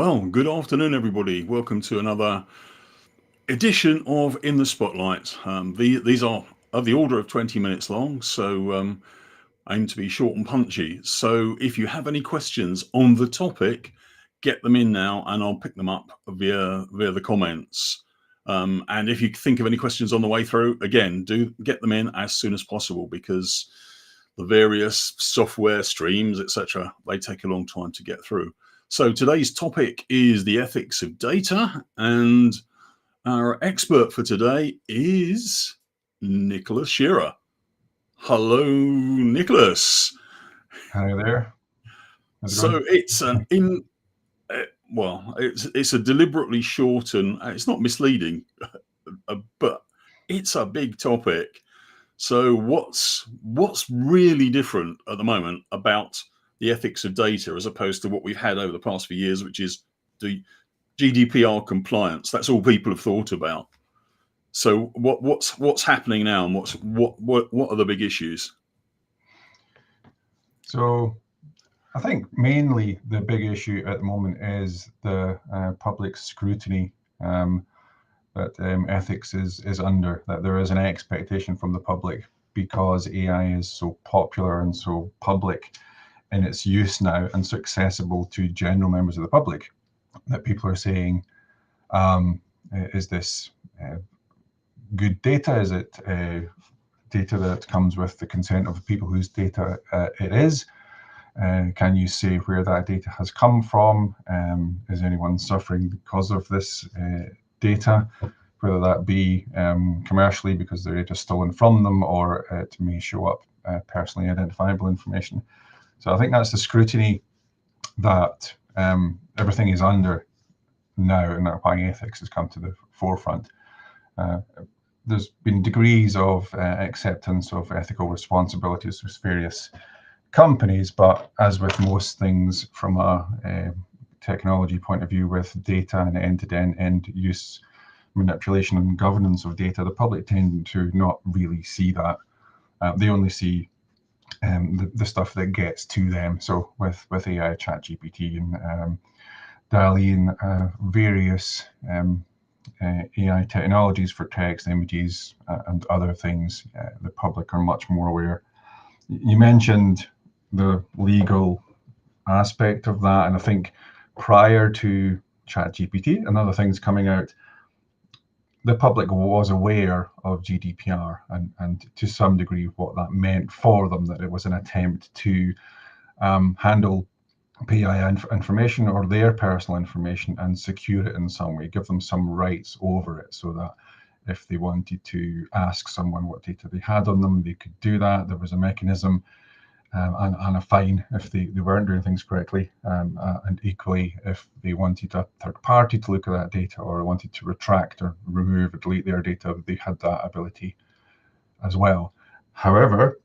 Well, good afternoon, everybody. Welcome to another edition of In the Spotlight. These are of the order of 20 minutes long, so aim to be short and punchy. So if you have any questions on the topic, get them in now and I'll pick them up via the comments. And if you think of any questions on the way through, again, do get them in as soon as possible, because the various software streams, etc., they take a long time to get through. So today's topic is the ethics of data, and our expert for today is Nicholas Shearer. Hello, Nicholas. Hi there. How's it So going? it's it's a deliberately short, and it's not misleading, but it's a big topic. So what's really different at the moment about the ethics of data as opposed to what we've had over the past few years, which is the GDPR compliance? That's all people have thought about. So what's happening now, and what are the big issues? So I think mainly the big issue at the moment is the public scrutiny that ethics is under, that there is an expectation from the public because AI is so popular and so public in its use now and so accessible to general members of the public, that people are saying, is this good data? Is it data that comes with the consent of the people whose data it is? Can you say where that data has come from? Is anyone suffering because of this data, whether that be commercially because their data is stolen from them, or it may show up personally identifiable information? So I think that's the scrutiny that everything is under now, and why ethics has come to the forefront. There's been degrees of acceptance of ethical responsibilities with various companies, but as with most things from a technology point of view, with data and end-to-end use, manipulation and governance of data, the public tend to not really see that. They only see the stuff that gets to them. So with AI, ChatGPT and DALL-E and various AI technologies for text, images, and other things, the public are much more aware. You mentioned the legal aspect of that, and I think prior to ChatGPT and other things coming out, the public was aware of GDPR and to some degree what that meant for them, that it was an attempt to handle PII information or their personal information and secure it in some way, give them some rights over it, so that if they wanted to ask someone what data they had on them, they could do that. There was a mechanism and a fine if they weren't doing things correctly. And equally, if they wanted a third party to look at that data or wanted to retract or remove or delete their data, they had that ability as well. However,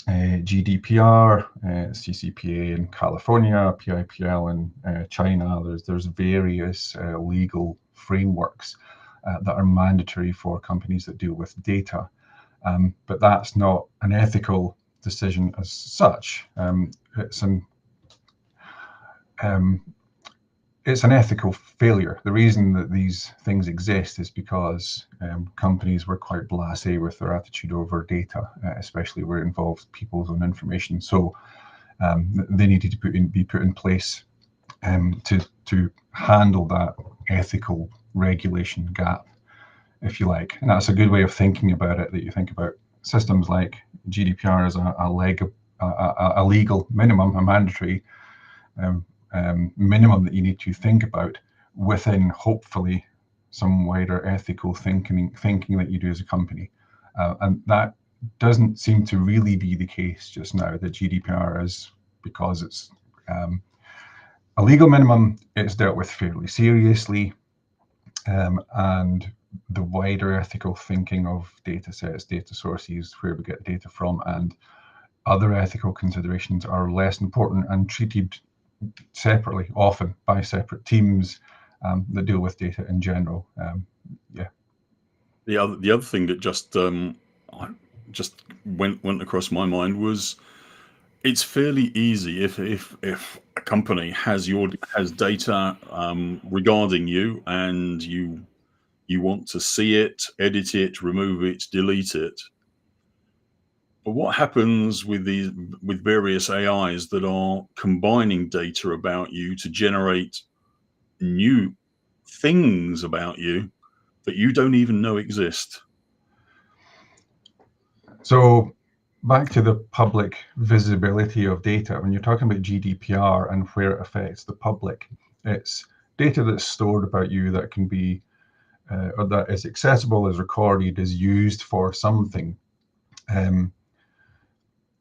GDPR, CCPA in California, PIPL in China, there's various legal frameworks that are mandatory for companies that deal with data. But that's not an ethical decision as such. It's an ethical failure. The reason that these things exist is because companies were quite blasé with their attitude over data, especially where it involves people's own information. So they needed to be put in place to handle that ethical regulation gap, if you like. And that's a good way of thinking about it, that you think about systems like GDPR as a legal minimum, a mandatory minimum that you need to think about within, hopefully, some wider ethical thinking that you do as a company. And that doesn't seem to really be the case just now. The GDPR is, because it's a legal minimum, it's dealt with fairly seriously, and the wider ethical thinking of data sets, data sources, where we get data from, and other ethical considerations are less important and treated separately, often by separate teams that deal with data in general. The other thing that just went across my mind was, it's fairly easy if a company has data regarding you, and you want to see it, edit it, remove it, delete it. But what happens with various AIs that are combining data about you to generate new things about you that you don't even know exist? So back to the public visibility of data, when you're talking about GDPR and where it affects the public, it's data that's stored about you that can be, or that is accessible, is recorded, is used for something.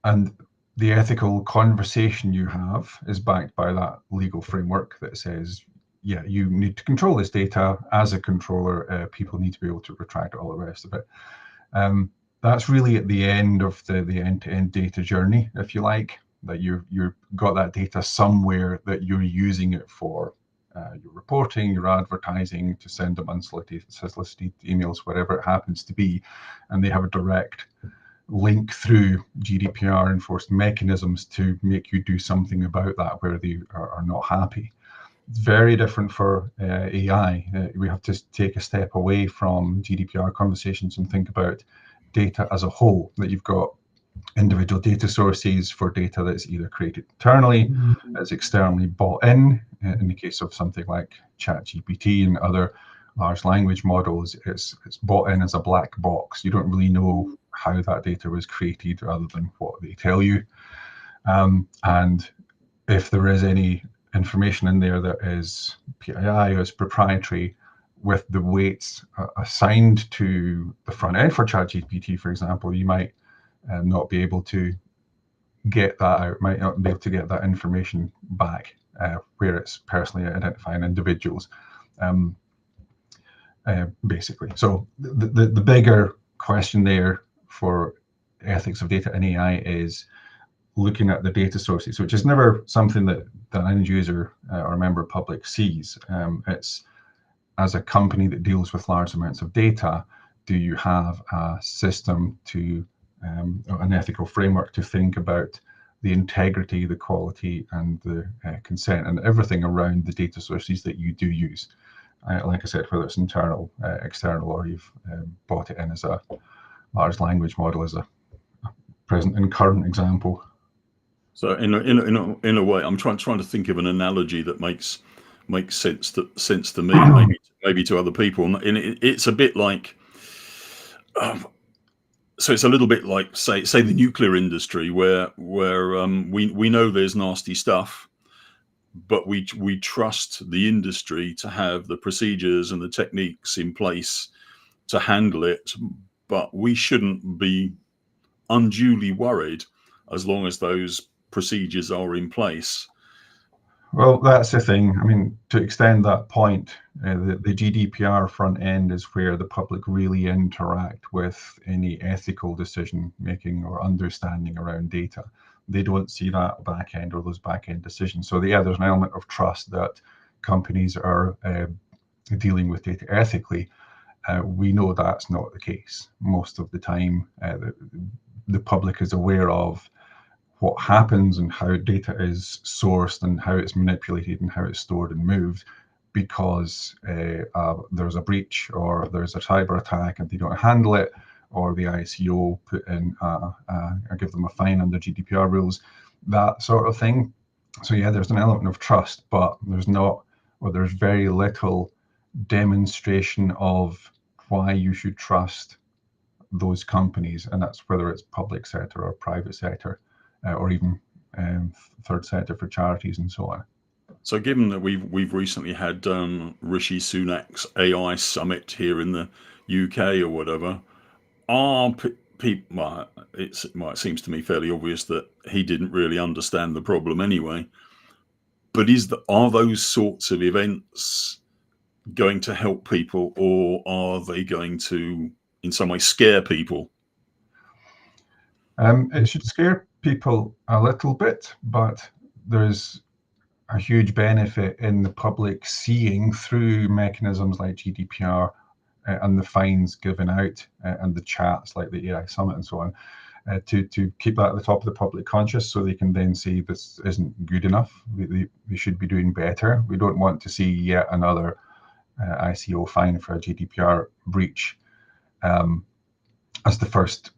And the ethical conversation you have is backed by that legal framework that says, yeah, you need to control this data. As a controller, people need to be able to retract all the rest of it. That's really at the end of the end-to-end data journey, if you like, that you've got that data somewhere that you're using it for your reporting, your advertising, to send them unsolicited emails, whatever it happens to be, and they have a direct link through GDPR enforced mechanisms to make you do something about that where they are not happy. It's very different for AI. We have to take a step away from GDPR conversations and think about data as a whole, that you've got individual data sources for data that's either created internally, that's externally bought in the case of something like ChatGPT and other large language models, it's bought in as a black box. You don't really know how that data was created other than what they tell you. And if there is any information in there that is PII or is proprietary, with the weights assigned to the front end for ChatGPT, for example, you might not be able to get that out, might not be able to get that information back where it's personally identifying individuals, basically. So the bigger question there for ethics of data in AI is looking at the data sources, which is never something that the end user or a member public sees. It's, as a company that deals with large amounts of data, do you have a system to an ethical framework to think about the integrity, the quality, and the consent, and everything around the data sources that you do use? Like I said, whether it's internal, external, or you've bought it in as a large language model, as a present and current example. So in a way, I'm trying to think of an analogy that makes sense to me, maybe to other people. And it's a bit like, so it's a little bit like say the nuclear industry, where we know there's nasty stuff, but we trust the industry to have the procedures and the techniques in place to handle it, but we shouldn't be unduly worried as long as those procedures are in place. Well, that's the thing. I mean, to extend that point, the GDPR front end is where the public really interact with any ethical decision making or understanding around data. They don't see that back end or those back end decisions. So yeah, there's an element of trust that companies are dealing with data ethically. We know that's not the case. Most of the time, the public is aware of what happens and how data is sourced and how it's manipulated and how it's stored and moved, because there's a breach or there's a cyber attack and they don't handle it, or the ICO put in or give them a fine under GDPR rules, that sort of thing. So yeah, there's an element of trust, but there's very little demonstration of why you should trust those companies, and that's whether it's public sector or private sector, or even third sector for charities and so on. So, given that we've recently had Rishi Sunak's AI summit here in the UK or whatever, are people? Well, it seems to me fairly obvious that he didn't really understand the problem anyway. But are those sorts of events going to help people, or are they going to, in some way, scare people? It should scare people a little bit, but there's a huge benefit in the public seeing through mechanisms like GDPR and the fines given out and the chats like the AI Summit and so on. to keep that at the top of the public conscious, so they can then say this isn't good enough. We should be doing better. We don't want to see yet another ICO fine for a GDPR breach as the first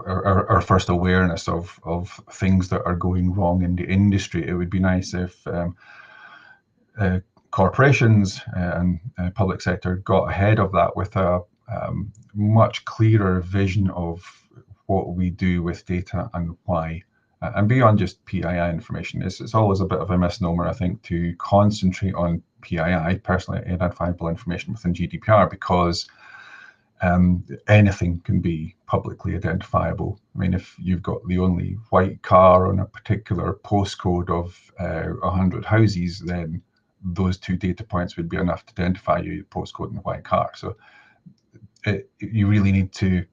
our first awareness of things that are going wrong in the industry. It would be nice if corporations and public sector got ahead of that with a much clearer vision of what we do with data and why. And beyond just PII information, it's always a bit of a misnomer, I think, to concentrate on PII, personally identifiable information within GDPR, because anything can be publicly identifiable. I mean, if you've got the only white car on a particular postcode of 100 houses, then those two data points would be enough to identify you, the postcode and the white car. So you really need to,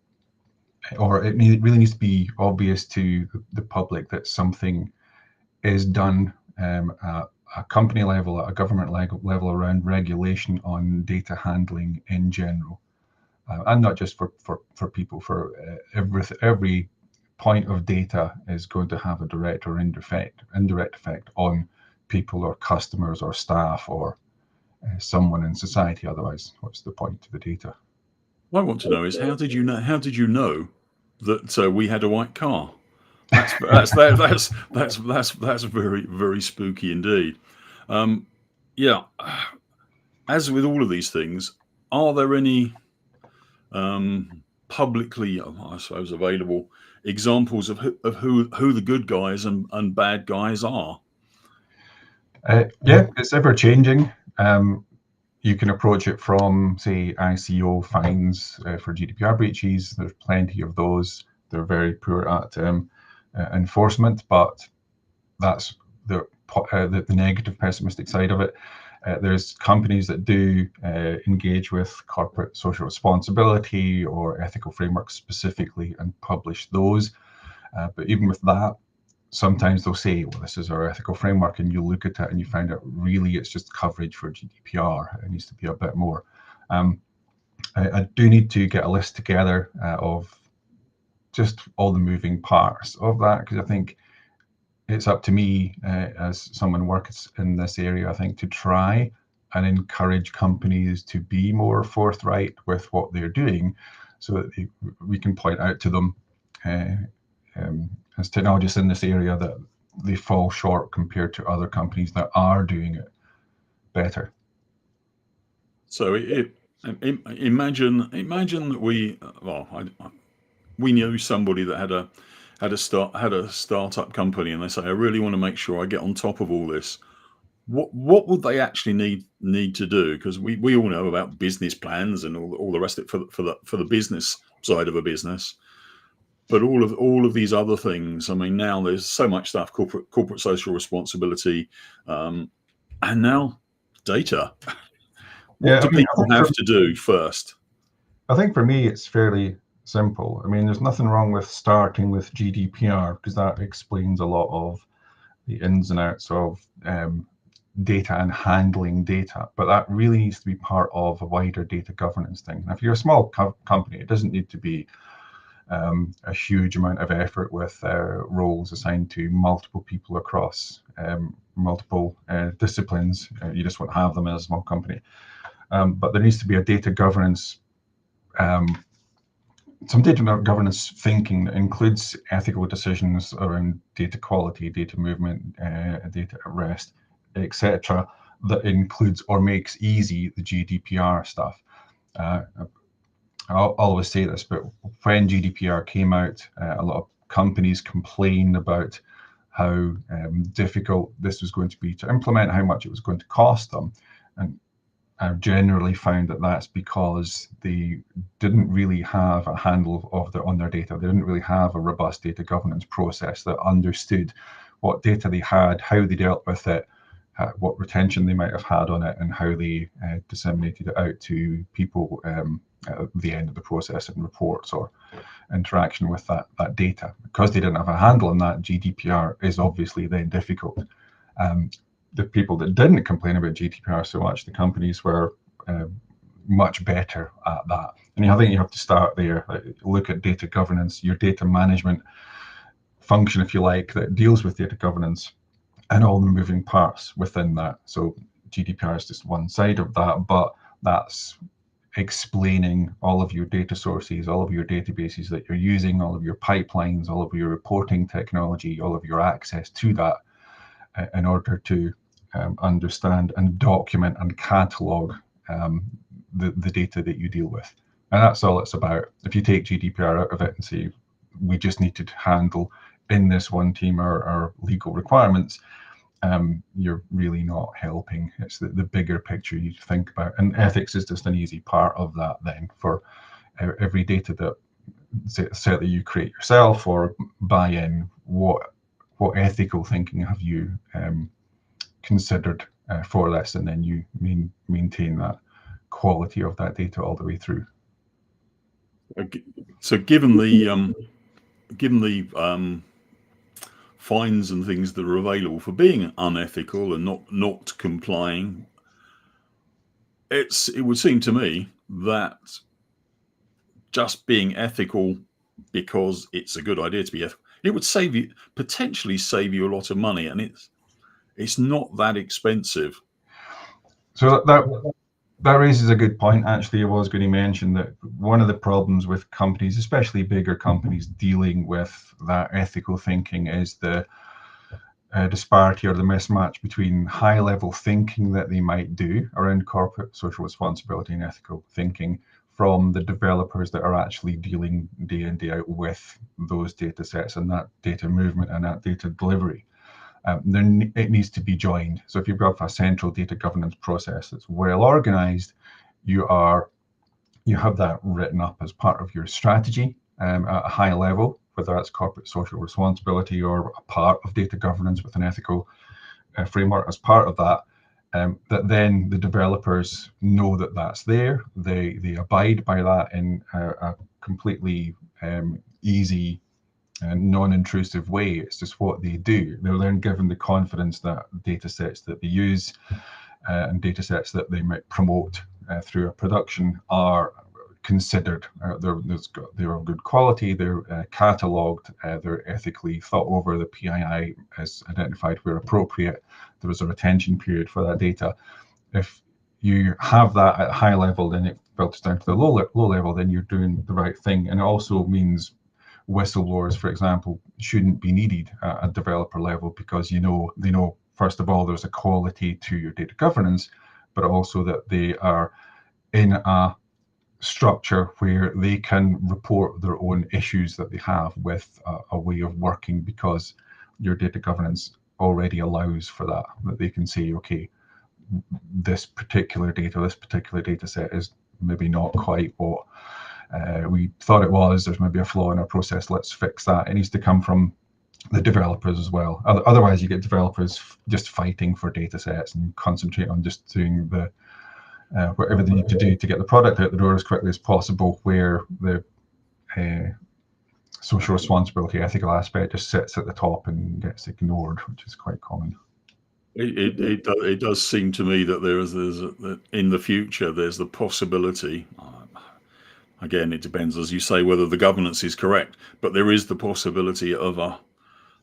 or it really needs to be obvious to the public that something is done at a company level, at a government level around regulation on data handling in general. And not just for people, for every point of data is going to have a direct or indirect effect on people or customers or staff or someone in society. Otherwise, what's the point of the data? What I want to know is how did you know? How did you know that we had a white car? That's very, very spooky indeed. Yeah, as with all of these things, are there any publicly, I suppose, available examples of who the good guys and bad guys are? Yeah, it's ever changing. You can approach it from, say, ICO fines for GDPR breaches. There's plenty of those. They're very poor at enforcement, but that's the negative, pessimistic side of it. There's companies that do engage with corporate social responsibility or ethical frameworks specifically and publish those. But even with that, sometimes they'll say, well, this is our ethical framework, and you look at it and you find out really it's just coverage for GDPR. It needs to be a bit more. I do need to get a list together of just all the moving parts of that, because I think it's up to me as someone works in this area, I think, to try and encourage companies to be more forthright with what they're doing, so that we can point out to them as technologists in this area that they fall short compared to other companies that are doing it better. So imagine that we knew somebody that had a startup company, and they say, I really want to make sure I get on top of all this. What would they actually need to do? Because we all know about business plans and all the rest of it for the business side of a business. But all of these other things, I mean, now there's so much stuff, corporate social responsibility, and now data. What do people have to do first? I think for me, it's fairly simple. I mean, there's nothing wrong with starting with GDPR, because that explains a lot of the ins and outs of data and handling data. But that really needs to be part of a wider data governance thing. Now, if you're a small company, it doesn't need to be a huge amount of effort with roles assigned to multiple people across multiple disciplines. You just won't have them in a small company. But there needs to be a data governance, some data governance thinking that includes ethical decisions around data quality, data movement, data at rest, etc., that includes or makes easy the GDPR stuff. I'll always say this, but when GDPR came out, a lot of companies complained about how difficult this was going to be to implement, how much it was going to cost them. And I've generally found that that's because they didn't really have a handle on their data. They didn't really have a robust data governance process that understood what data they had, how they dealt with it, what retention they might have had on it, and how they disseminated it out to people at the end of the process in reports or interaction with that data. Because they didn't have a handle on that, GDPR is obviously then difficult. The people that didn't complain about GDPR so much, the companies where much better at that. And I think you have to start there. Look at data governance, your data management function, if you like, that deals with data governance and all the moving parts within that. So GDPR is just one side of that, but that's explaining all of your data sources, all of your databases that you're using, all of your pipelines, all of your reporting technology, all of your access to that, in order to understand and document and catalog the data that you deal with. And that's all it's about. If you take GDPR out of it and say, we just need to handle in this one team our legal requirements, you're really not helping. It's the bigger picture you think about. And ethics is just an easy part of that then. For every data that certainly you create yourself or buy in, what ethical thinking have you considered for this, and then you maintain that quality of that data all the way through. So given the fines and things that are available for being unethical and not complying, it would seem to me that just being ethical because it's a good idea to be ethical, it would potentially save you a lot of money, and it's not that expensive. So that raises a good point. Actually, I was going to mention that one of the problems with companies, especially bigger companies, dealing with that ethical thinking is the disparity or the mismatch between high-level thinking that they might do around corporate social responsibility and ethical thinking from the developers that are actually dealing day in, day out with those data sets and that data movement and that data delivery. Then it needs to be joined. So if you've got a central data governance process that's well organized, you have that written up as part of your strategy at a high level, whether that's corporate social responsibility or a part of data governance with an ethical framework as part of that. That then the developers know that that's there. They abide by that in a completely easy and non-intrusive way. It's just what they do. They're then given the confidence that data sets that they use and data sets that they might promote through a production are considered. They're of good quality, they're catalogued, they're ethically thought over, the PII is identified where appropriate, there is a retention period for that data. If you have that at a high level, then it filters down to the low level, then you're doing the right thing. And it also means whistleblowers, for example, shouldn't be needed at a developer level, because they know, first of all, there's a quality to your data governance, but also that they are in a structure where they can report their own issues that they have with a way of working, because your data governance already allows for that they can say, okay, this particular data set is maybe not quite what we thought it was. There's maybe a flaw in our process. Let's fix that. It needs to come from the developers as well. Otherwise, you get developers just fighting for data sets and concentrate on just doing the whatever they need to do to get the product out the door as quickly as possible, where the social responsibility, ethical aspect just sits at the top and gets ignored, which is quite common. It does seem to me that there's in the future there's the possibility. Again, it depends, as you say, whether the governance is correct, but there is the possibility of a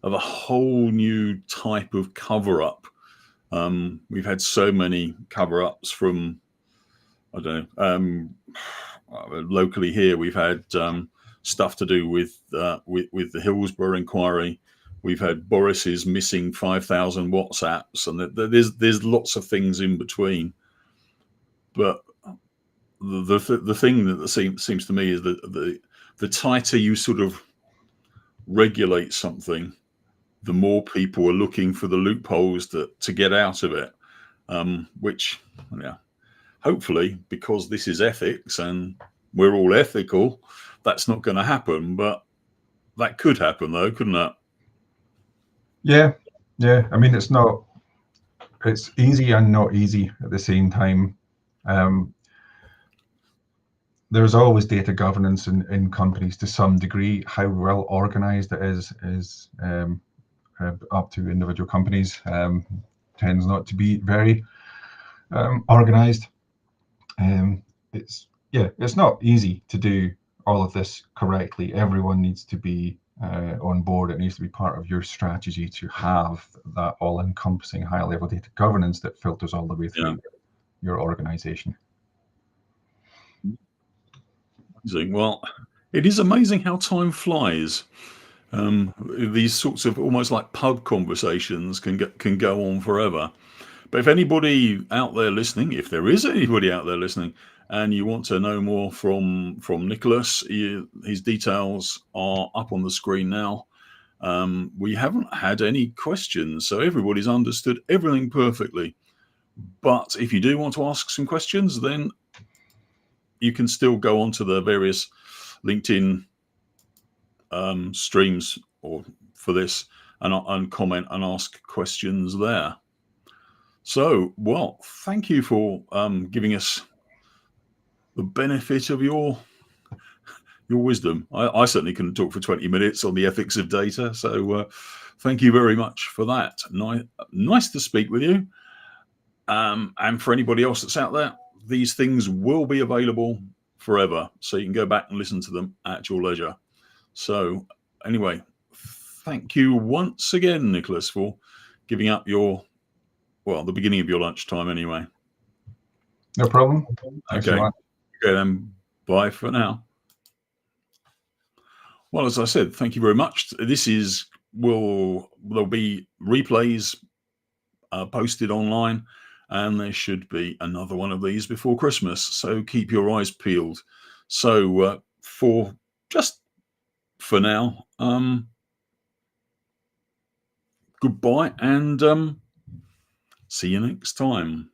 whole new type of cover-up. We've had so many cover-ups from, I don't know, locally here. We've had stuff to do with the Hillsborough inquiry. We've had Boris's missing 5,000 WhatsApps, and there's lots of things in between. But the thing that seems to me is that the tighter you sort of regulate something, the more people are looking for the loopholes to get out of it. Which, yeah, hopefully, because this is ethics and we're all ethical, that's not going to happen. But that could happen, though, couldn't it? Yeah. I mean, it's easy and not easy at the same time. There's always data governance in companies to some degree. How well organized it is up to individual companies. Tends not to be very organized. it's not easy to do all of this correctly. Everyone needs to be on board. It needs to be part of your strategy to have that all-encompassing high-level data governance that filters all the way through your organization. Amazing. Well, it is amazing how time flies. These sorts of almost like pub conversations can go on forever. But if anybody out there listening, if there is anybody out there listening, and you want to know more from Nicholas, his details are up on the screen now. We haven't had any questions, so everybody's understood everything perfectly. But if you do want to ask some questions, then you can still go onto the various LinkedIn streams or for this and comment and ask questions there. So, well, thank you for giving us the benefit of your wisdom. I certainly couldn't talk for 20 minutes on the ethics of data. So thank you very much for that. Nice to speak with you. And for anybody else that's out there, these things will be available forever. So you can go back and listen to them at your leisure. So anyway, thank you once again, Nicholas, for giving up the beginning of your lunchtime anyway. No problem. Okay. Okay, then bye for now. Well, as I said, thank you very much. There'll be replays posted online, and there should be another one of these before Christmas. So keep your eyes peeled. So for now, goodbye and see you next time.